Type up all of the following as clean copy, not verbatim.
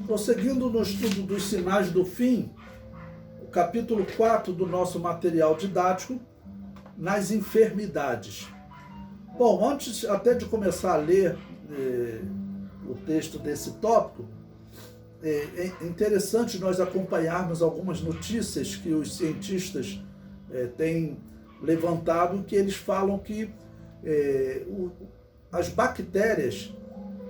Prosseguindo no estudo dos sinais do fim, o capítulo 4 do nosso material didático, nas enfermidades. Bom, antes até de começar a ler o texto desse tópico, é interessante nós acompanharmos algumas notícias que os cientistas têm levantado, que eles falam que as bactérias,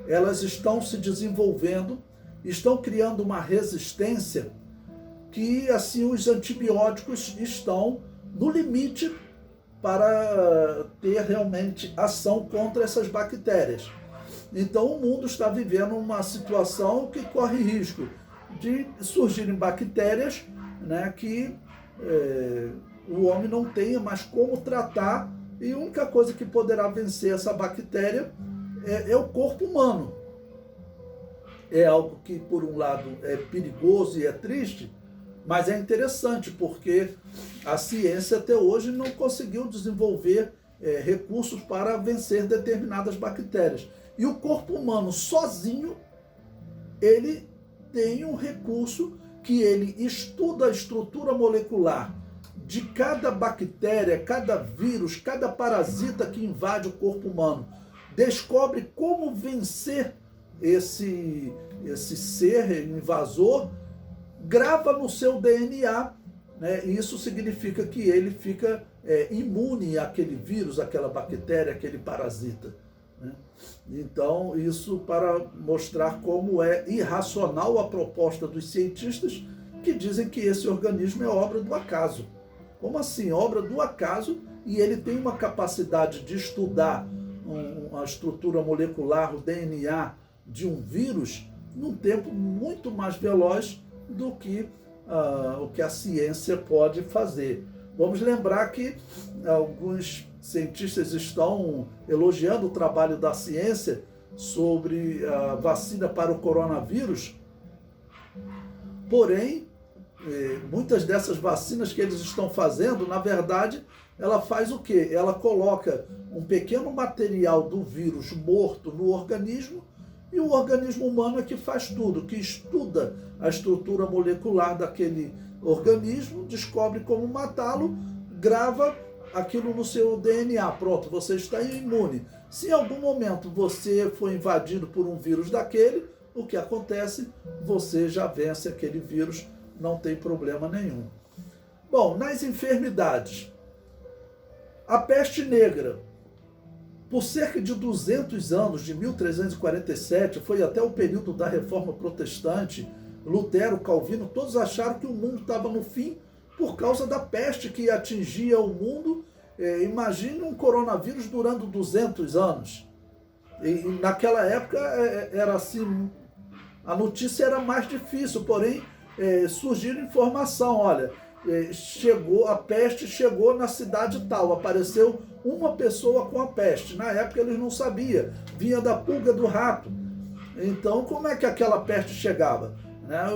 elas estão se desenvolvendo, estão criando uma resistência que, assim, os antibióticos estão no limite para ter realmente ação contra essas bactérias. Então o mundo está vivendo uma situação que corre risco de surgirem bactérias, né, que o homem não tenha mais como tratar, e a única coisa que poderá vencer essa bactéria é o corpo humano. É algo que, por um lado, é perigoso e é triste, mas é interessante, porque a ciência até hoje não conseguiu desenvolver recursos para vencer determinadas bactérias. E o corpo humano sozinho, ele tem um recurso que ele estuda a estrutura molecular de cada bactéria, cada vírus, cada parasita que invade o corpo humano. Descobre como vencer esse ser invasor, grava no seu DNA, né? E isso significa que ele fica imune àquele vírus, àquela bactéria, àquele parasita, né? Então, isso para mostrar como é irracional a proposta dos cientistas, que dizem que esse organismo é obra do acaso. Como assim? Obra do acaso, e ele tem uma capacidade de estudar a estrutura molecular, o DNA de um vírus, num tempo muito mais veloz do que o que a ciência pode fazer. Vamos lembrar que alguns cientistas estão elogiando o trabalho da ciência sobre a vacina para o coronavírus, porém, muitas dessas vacinas que eles estão fazendo, na verdade, ela faz o quê? Ela coloca um pequeno material do vírus morto no organismo, e o organismo humano é que faz tudo, que estuda a estrutura molecular daquele organismo, descobre como matá-lo, grava aquilo no seu DNA. Pronto, você está imune. Se em algum momento você foi invadido por um vírus daquele, o que acontece? Você já vence aquele vírus, não tem problema nenhum. Bom, nas enfermidades, a peste negra, por cerca de 200 anos, de 1347, foi até o período da Reforma Protestante, Lutero, Calvino, todos acharam que o mundo estava no fim por causa da peste que atingia o mundo. Imagine um coronavírus durando 200 anos. E naquela época era assim, a notícia era mais difícil, porém surgiram informação, olha, a peste chegou na cidade tal, apareceu uma pessoa com a peste. Na época eles não sabiam, vinha da pulga do rato. Então como é que aquela peste chegava?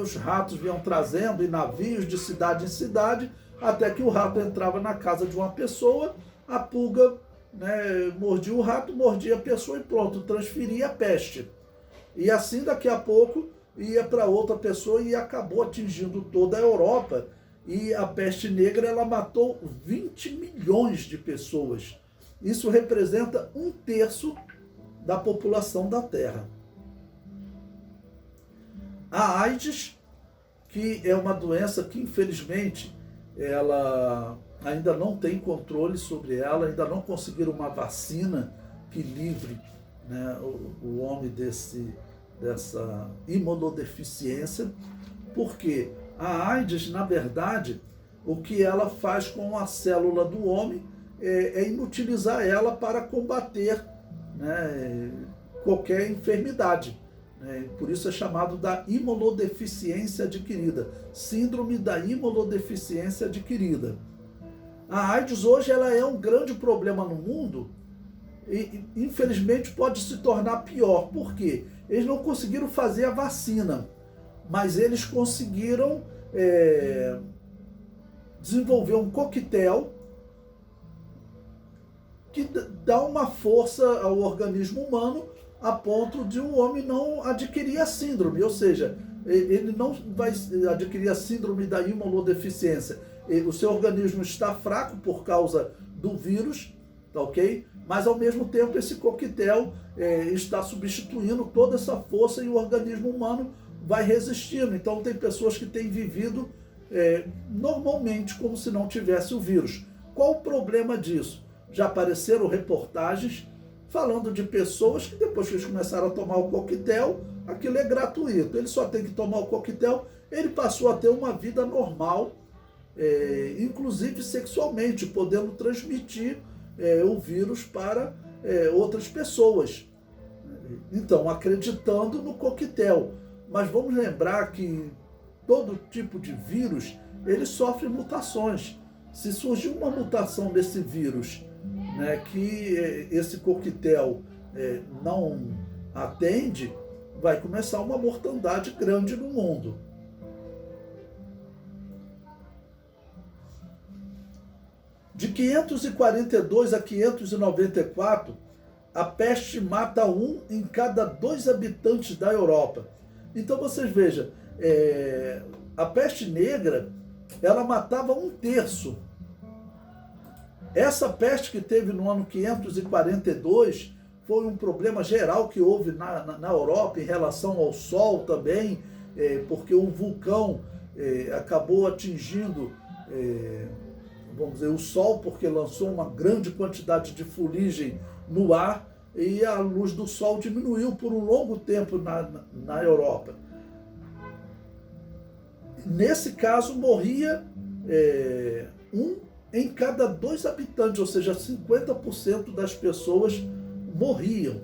Os ratos vinham trazendo em navios de cidade em cidade, até que o rato entrava na casa de uma pessoa, a pulga mordia o rato, mordia a pessoa e pronto, transferia a peste. E assim daqui a pouco ia para outra pessoa e acabou atingindo toda a Europa. E a peste negra, ela matou 20 milhões de pessoas. Isso representa 1/3 da população da Terra. A AIDS, que é uma doença que, infelizmente, ela ainda não tem controle sobre ela, ainda não conseguiram uma vacina que livre, o homem dessa imunodeficiência, porque a AIDS, na verdade, o que ela faz com a célula do homem é inutilizar ela para combater qualquer enfermidade. Por isso é chamado da imunodeficiência adquirida, síndrome da imunodeficiência adquirida. A AIDS hoje ela é um grande problema no mundo e, infelizmente, pode se tornar pior. Por quê? Eles não conseguiram fazer a vacina, mas eles conseguiram desenvolver um coquetel que dá uma força ao organismo humano a ponto de o homem não adquirir a síndrome, ou seja, ele não vai adquirir a síndrome da imunodeficiência. O seu organismo está fraco por causa do vírus, tá ok? Mas ao mesmo tempo esse coquetel está substituindo toda essa força e o organismo humano vai resistindo. Então tem pessoas que têm vivido normalmente como se não tivesse o vírus. Qual o problema disso? Já apareceram reportagens falando de pessoas que depois que eles começaram a tomar o coquetel, aquilo é gratuito. Ele só tem que tomar o coquetel, ele passou a ter uma vida normal, inclusive sexualmente, podendo transmitir o vírus para outras pessoas. Então, acreditando no coquetel. Mas vamos lembrar que todo tipo de vírus, ele sofre mutações. Se surgir uma mutação desse vírus, né, que esse coquetel não atende, vai começar uma mortandade grande no mundo. De 542 a 594, a peste mata 1 em cada 2 habitantes da Europa. Então vocês vejam, a peste negra, ela matava 1/3. Essa peste que teve no ano 542 foi um problema geral que houve na Europa em relação ao Sol também, porque um vulcão acabou atingindo, vamos dizer, o Sol, porque lançou uma grande quantidade de fuligem no ar e a luz do Sol diminuiu por um longo tempo na Europa. Nesse caso, morria 1 em cada 2 habitantes, ou seja, 50% das pessoas morriam.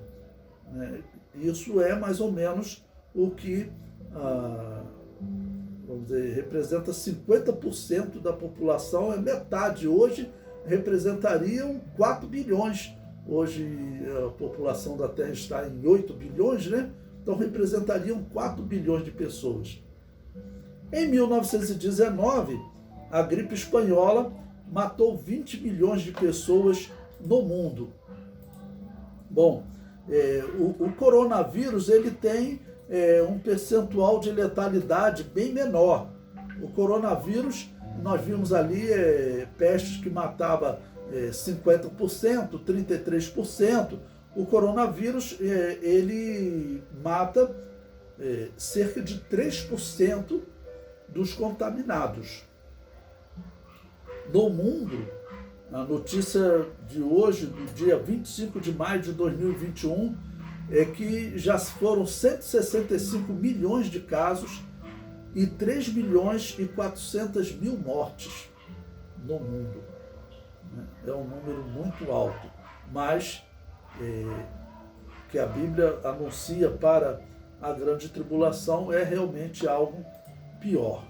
Isso é mais ou menos o que, vamos dizer, representa 50% da população, é metade. Hoje representariam 4 bilhões. Hoje a população da Terra está em 8 bilhões, né? Então representariam 4 bilhões de pessoas. Em 1919, a gripe espanhola matou 20 milhões de pessoas no mundo. Bom, o coronavírus ele tem um percentual de letalidade bem menor. O coronavírus, nós vimos ali pestes que matava 50%, 33%. O coronavírus ele mata cerca de 3% dos contaminados. No mundo, a notícia de hoje, do dia 25 de maio de 2021, é que já foram 165 milhões de casos e 3 milhões e 400 mil mortes no mundo. É um número muito alto, mas que a Bíblia anuncia para a grande tribulação é realmente algo pior.